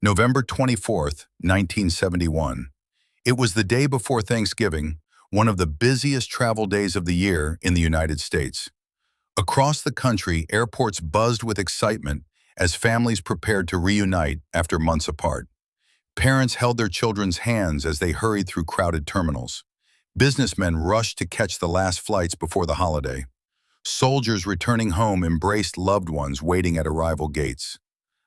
November 24th, 1971. It was the day before Thanksgiving, one of the busiest travel days of the year in the United States. Across the country, airports buzzed with excitement as families prepared to reunite after months apart. Parents held their children's hands as they hurried through crowded terminals. Businessmen rushed to catch the last flights before the holiday. Soldiers returning home embraced loved ones waiting at arrival gates.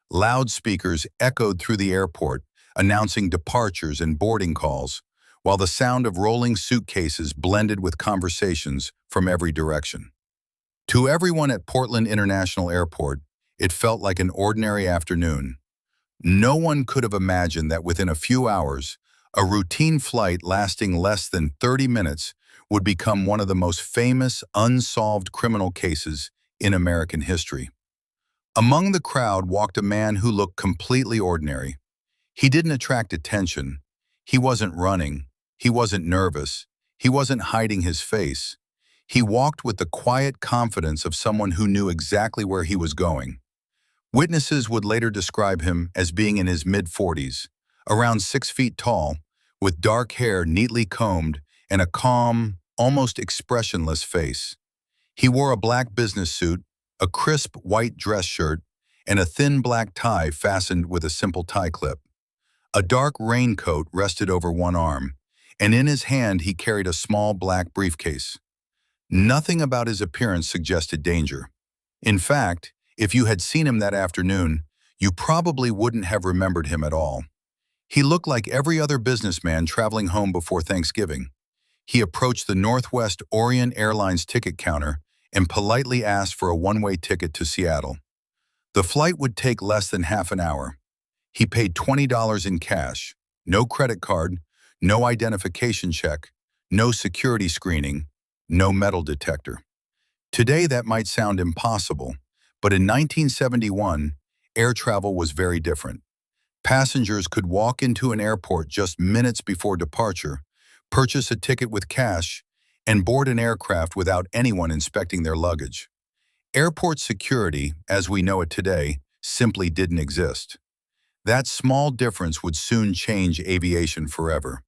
Loudspeakers echoed through the airport, announcing departures and boarding calls, while the sound of rolling suitcases blended with conversations from every direction. To everyone at Portland International Airport, it felt like an ordinary afternoon. No one could have imagined that within a few hours, a routine flight lasting less than 30 minutes would become one of the most famous unsolved criminal cases in American history. Among the crowd walked a man who looked completely ordinary. He didn't attract attention. He wasn't running. He wasn't nervous. He wasn't hiding his face. He walked with the quiet confidence of someone who knew exactly where he was going. Witnesses would later describe him as being in his mid-40s, around 6 feet tall, with dark hair neatly combed and a calm, almost expressionless face. He wore a black business suit, a crisp white dress shirt, and a thin black tie fastened with a simple tie clip. A dark raincoat rested over one arm, and in his hand he carried a small black briefcase. Nothing about his appearance suggested danger. In fact, if you had seen him that afternoon, you probably wouldn't have remembered him at all. He looked like every other businessman traveling home before Thanksgiving. He approached the Northwest Orient Airlines ticket counter and politely asked for a one-way ticket to Seattle. The flight would take less than half an hour. He paid $20 in cash, no credit card, no identification check, no security screening, no metal detector. Today that might sound impossible, but in 1971, air travel was very different. Passengers could walk into an airport just minutes before departure, purchase a ticket with cash, and board an aircraft without anyone inspecting their luggage. Airport security, as we know it today, simply didn't exist. That small difference would soon change aviation forever.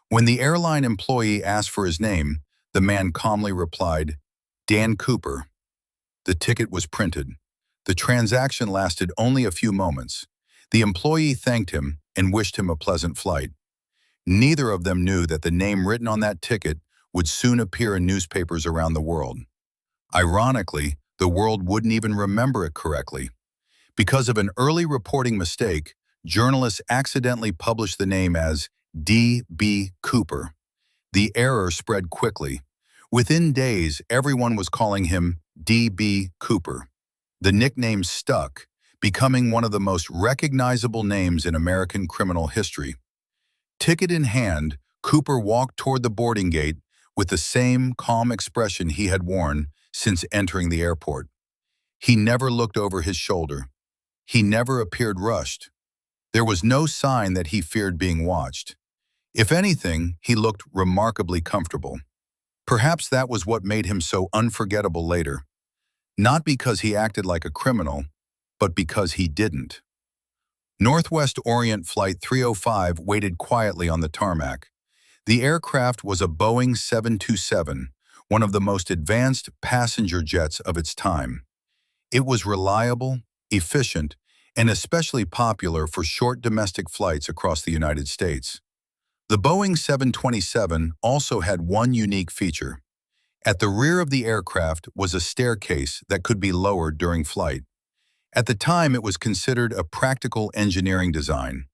When the airline employee asked for his name, the man calmly replied, "Dan Cooper." The ticket was printed. The transaction lasted only a few moments. The employee thanked him and wished him a pleasant flight. Neither of them knew that the name written on that ticket would soon appear in newspapers around the world. Ironically, the world wouldn't even remember it correctly. Because of an early reporting mistake, journalists accidentally published the name as D.B. Cooper. The error spread quickly. Within days, everyone was calling him D.B. Cooper. The nickname stuck, becoming one of the most recognizable names in American criminal history. Ticket in hand, Cooper walked toward the boarding gate with the same calm expression he had worn since entering the airport. He never looked over his shoulder. He never appeared rushed. There was no sign that he feared being watched. If anything, he looked remarkably comfortable. Perhaps that was what made him so unforgettable later. Not because he acted like a criminal, but because he didn't. Northwest Orient Flight 305 waited quietly on the tarmac. The aircraft was a Boeing 727, one of the most advanced passenger jets of its time. It was reliable, efficient, and especially popular for short domestic flights across the United States. The Boeing 727 also had one unique feature. At the rear of the aircraft was a staircase that could be lowered during flight. At the time, it was considered a practical engineering design.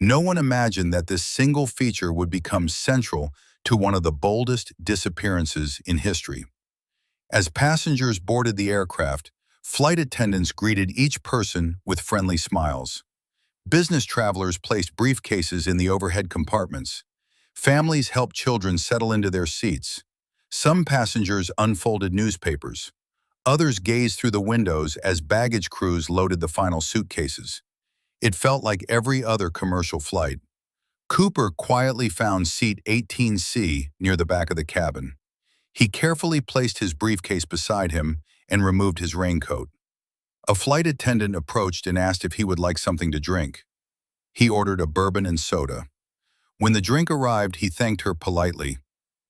No one imagined that this single feature would become central to one of the boldest disappearances in history. As passengers boarded the aircraft, flight attendants greeted each person with friendly smiles. Business travelers placed briefcases in the overhead compartments. Families helped children settle into their seats. Some passengers unfolded newspapers. Others gazed through the windows as baggage crews loaded the final suitcases. It felt like every other commercial flight. Cooper quietly found seat 18C near the back of the cabin. He carefully placed his briefcase beside him and removed his raincoat. A flight attendant approached and asked if he would like something to drink. He ordered a bourbon and soda. When the drink arrived, he thanked her politely.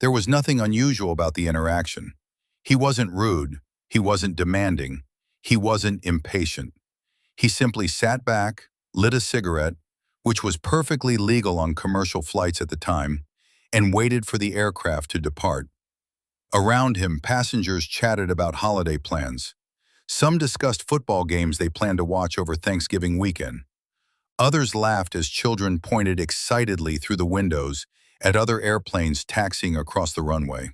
There was nothing unusual about the interaction. He wasn't rude. He wasn't demanding. He wasn't impatient. He simply sat back, lit a cigarette, which was perfectly legal on commercial flights at the time, and waited for the aircraft to depart. Around him, passengers chatted about holiday plans. Some discussed football games they planned to watch over Thanksgiving weekend. Others laughed as children pointed excitedly through the windows at other airplanes taxiing across the runway.